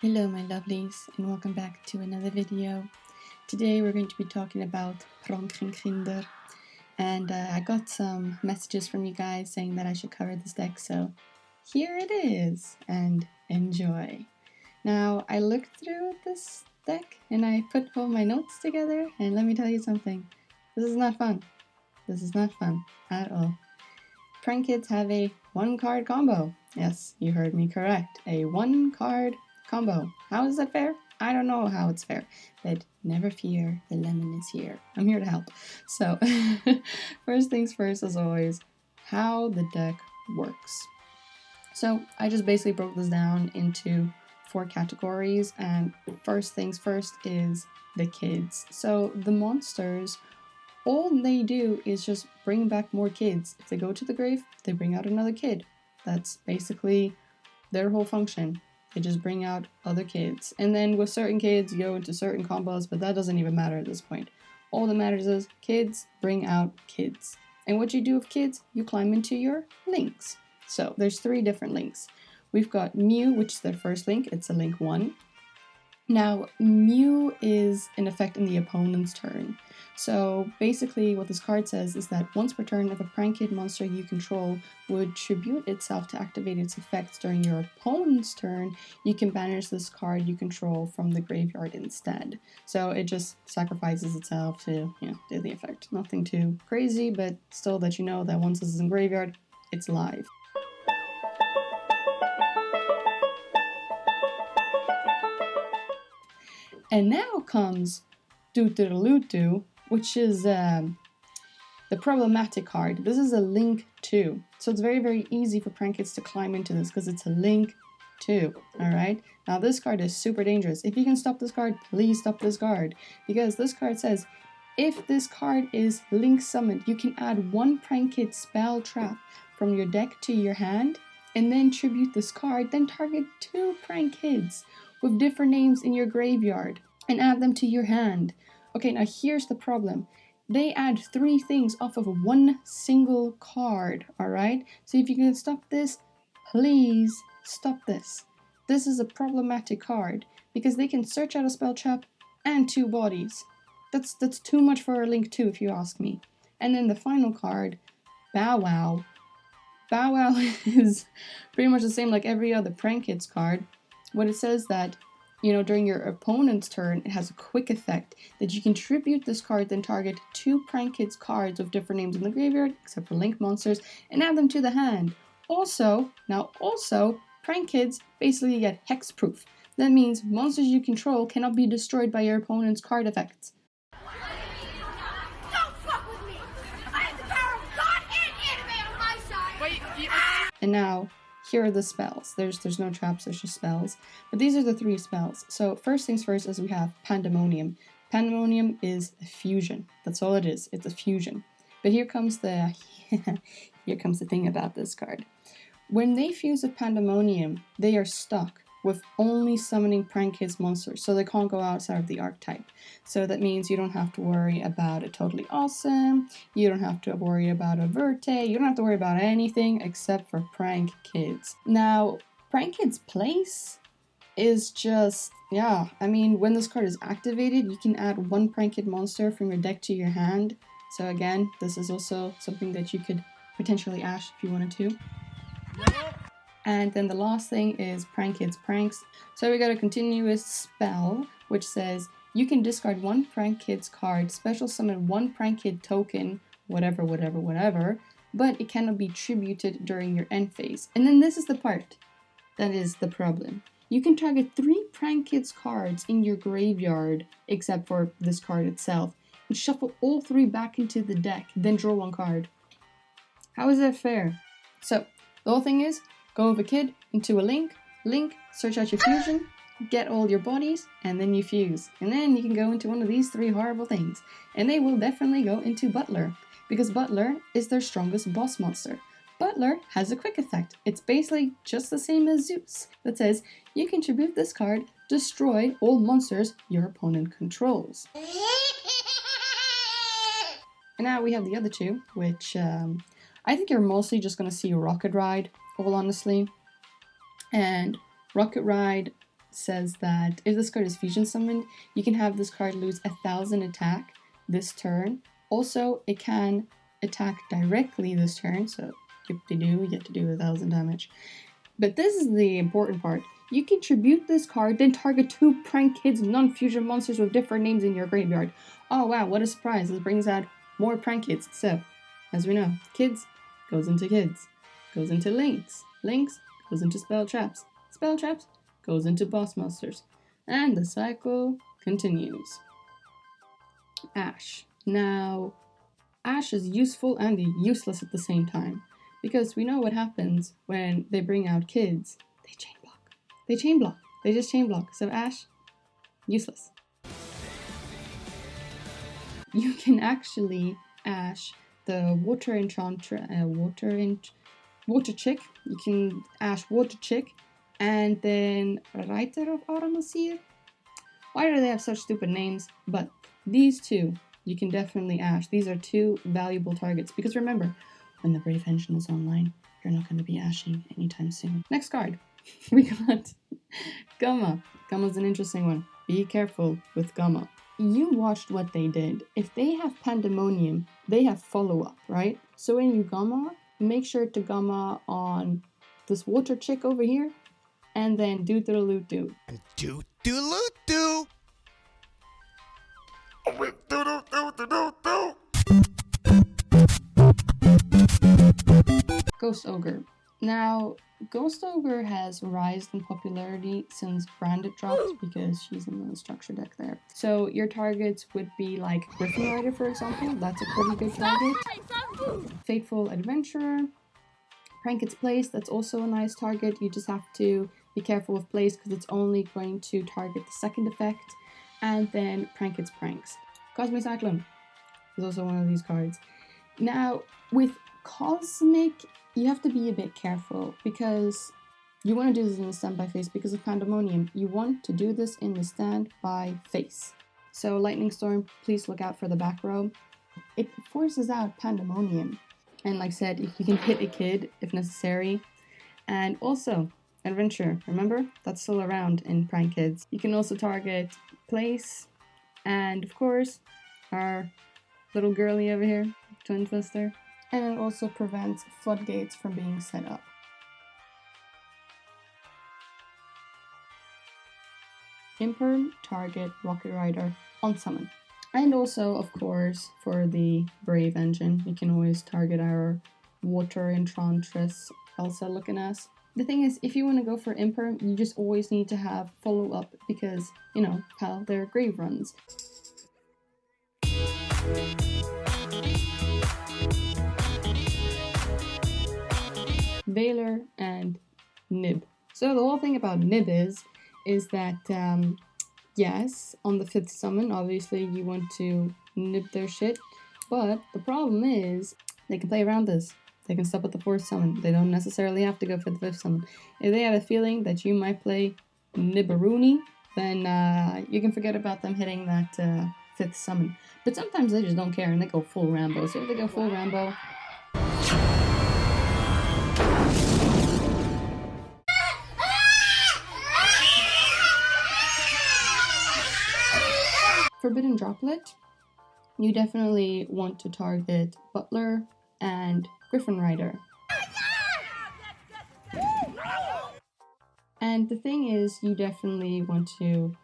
Hello my lovelies, and welcome back to another video. Today we're going to be talking about Prankenkinder, and I got some messages from you guys saying that I should cover this deck, so here it is, and enjoy. Now, I looked through this deck and I put all my notes together, and let me tell you something, this is not fun. This is not fun at all. Prank Kids have a 1-card combo. Yes, you heard me correct, a 1-card combo. How is that fair? I don't know how it's fair, but never fear, the lemon is here. I'm here to help. So, first things first, as always, how the deck works. So, I just basically broke this down into 4 categories, and first things first is the kids. So, the monsters, all they do is just bring back more kids. If they go to the grave, they bring out another kid. That's basically their whole function. They just bring out other kids. And then with certain kids, you go into certain combos, but that doesn't even matter at this point. All that matters is kids bring out kids. And what you do with kids, you climb into your links. So there's 3 different links. We've got Mew, which is their first link. It's a link 1. Now, Mew is in effect in the opponent's turn. So basically what this card says is that once per turn, if a Prank Kid monster you control would tribute itself to activate its effects during your opponent's turn, you can banish this card you control from the graveyard instead. So it just sacrifices itself to, do the effect. Nothing too crazy, but still that you know that once this is in graveyard, it's live. And now comes Dooterlutu, which is the problematic card. This is a link 2. So it's very, very easy for Prank Kids to climb into this because it's a link 2. Alright? Now this card is super dangerous. If you can stop this card, please stop this card. Because this card says, if this card is link summoned, you can add 1 Prank Kid spell trap from your deck to your hand, and then tribute this card, then target 2 Prank Kids with different names in your graveyard and add them to your hand. Okay, now here's the problem. They add 3 things off of 1 single card, alright? So if you can stop this, please stop this. This is a problematic card because they can search out a spell trap and 2 bodies. That's too much for a link 2 if you ask me. And then the final card, Bow Wow. Bow Wow is pretty much the same like every other Prank Kids card. What it says that, during your opponent's turn, it has a quick effect that you can tribute this card, then target 2 Prank Kids cards with different names in the graveyard, except for link monsters, and add them to the hand. Also, Prank Kids basically get hexproof. That means monsters you control cannot be destroyed by your opponent's card effects. Don't fuck with me! I have the power of God and anime on my side! And now, here are the spells. There's no traps, there's just spells. But these are the 3 spells. So first things first is we have Pandemonium. Pandemonium is a fusion. That's all it is. It's a fusion. But here comes the thing about this card. When they fuse with Pandemonium, they are stuck with only summoning Prank Kids monsters, so they can't go outside of the archetype. So that means you don't have to worry about a Totally Awesome, you don't have to worry about a Verte, you don't have to worry about anything except for Prank Kids. Now, Prank Kids' place is just, when this card is activated, you can add 1 Prank Kid monster from your deck to your hand. So again, this is also something that you could potentially ash if you wanted to. And then the last thing is Prank Kids Pranks. So we got a continuous spell, which says you can discard 1 Prank Kids card, special summon 1 Prank Kid token, whatever, but it cannot be tributed during your end phase. And then this is the part that is the problem. You can target 3 Prank Kids cards in your graveyard, except for this card itself, and shuffle all 3 back into the deck, then draw 1 card. How is that fair? So, the whole thing is, go with a kid into a link, search out your fusion, get all your bodies, and then you fuse. And then you can go into one of these 3 horrible things. And they will definitely go into Butler, because Butler is their strongest boss monster. Butler has a quick effect. It's basically just the same as Zeus. That says, you can tribute this card, destroy all monsters your opponent controls. And now we have the other two, which I think you're mostly just going to see Rocket Ride, all honestly. And Rocket Ride says that if this card is fusion summoned, you can have this card lose 1,000 attack this turn. Also, it can attack directly this turn, so you get to do 1,000 damage. But this is the important part. You can tribute this card, then target 2 Prank Kids non-fusion monsters with different names in your graveyard. Oh wow, what a surprise. This brings out more Prank Kids. So, as we know, Kids goes into Kids, goes into Links, Links goes into Spell Traps, Spell Traps goes into Boss Monsters, and the cycle continues. Ash. Now, Ash is useful and useless at the same time, because we know what happens when they bring out Kids. They chain block. They chain block. They just chain block. So Ash, useless. You can actually Ash the Water Chick. You can Ash Water Chick, and then Reiter of Aramosir. Why do they have such stupid names? But these two, you can definitely Ash. These are 2 valuable targets, because remember, when the Brave Engine is online, you're not going to be ashing anytime soon. Next card, we got Gamma. Gamma's an interesting one. Be careful with Gamma. You watched what they did. If they have Pandemonium, they have follow-up, right? So when you Gamma, make sure to Gamma on this Water Chick over here, and then do-do-do-do. And do-do-do-do. Ghost Ogre. Now, Ghost Ogre has risen in popularity since Branded dropped, because she's in the structure deck there. So your targets would be like Griffin Rider, for example. That's a pretty good target. Fateful Adventurer. Pranket's Place, that's also a nice target. You just have to be careful with Place, because it's only going to target the second effect. And then Pranket's Pranks. Cosmic Cyclone is also one of these cards. Now, with Cosmic, you have to be a bit careful, because you want to do this in the standby phase because of Pandemonium. You want to do this in the standby phase. So Lightning Storm, please look out for the back row. It forces out Pandemonium. And like I said, you can hit a kid if necessary. And also, Adventure, remember? That's still around in Prank Kids. You can also target Place. And of course, our little girly over here, Twin Twister. And it also prevents floodgates from being set up. Imperm, target Rocket Rider on summon. And also, of course, for the Brave Engine, you can always target our Water Enchantress Elsa looking ass. The thing is, if you want to go for Imperm, you just always need to have follow-up, because, you know, how their grave runs. Veiler and Nib. So the whole thing about Nib is that, yes, on the 5th summon, obviously you want to nib their shit, but the problem is they can play around this. They can stop at the 4th summon. They don't necessarily have to go for the 5th summon. If they have a feeling that you might play Nibberoonie, then you can forget about them hitting that 5th summon. But sometimes they just don't care and they go full Rambo. So if they go full Rambo, Forbidden Droplet, you definitely want to target Butler and Griffin Rider. And the thing is, you definitely want to,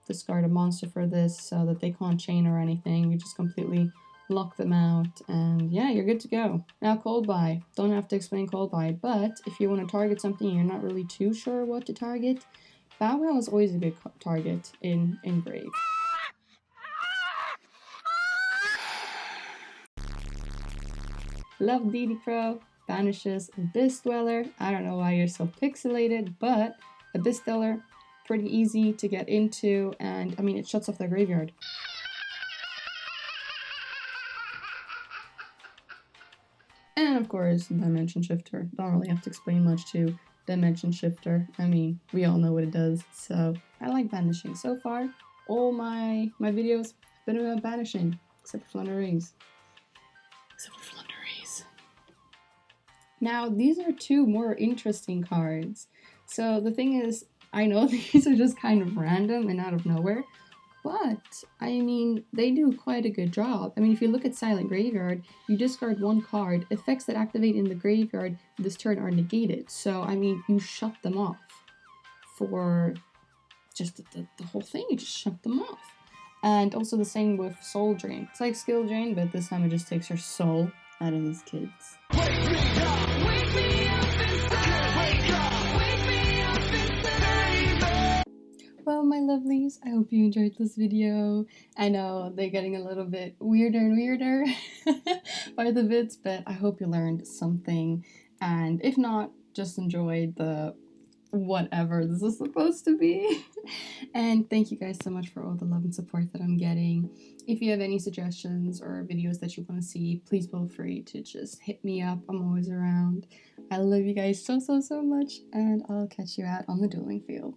discard a monster for this so that they can't chain or anything. You just completely lock them out, and yeah, you're good to go. Now, Cold Buy. Don't have to explain Cold Buy, but if you want to target something and you're not really too sure what to target, Bow Wow is always a good target in Brave. Love DD Crow banishes Abyss Dweller. I don't know why you're so pixelated, but Abyss Dweller, pretty easy to get into, and I mean, it shuts off their graveyard. And of course, Dimension Shifter. Don't really have to explain much to Dimension Shifter. I mean, we all know what it does. So I like banishing. So far, all my videos have been about banishing, except for Flunderees. Now, these are two more interesting cards. So the thing is, I know these are just kind of random and out of nowhere, but, I mean, they do quite a good job. I mean, if you look at Silent Graveyard, you discard one card, effects that activate in the graveyard this turn are negated. So, I mean, you shut them off for just the whole thing, you just shut them off. And also the same with Soul Drain. It's like Skill Drain, but this time it just takes your soul out of these kids. Well, my lovelies, I hope you enjoyed this video. I know they're getting a little bit weirder and weirder by the bits, but I hope you learned something. And if not, just enjoy the whatever this is supposed to be. And thank you guys so much for all the love and support that I'm getting. If you have any suggestions or videos that you want to see, please feel free to just hit me up. I'm always around. I love you guys so much, and I'll catch you out on the dueling field.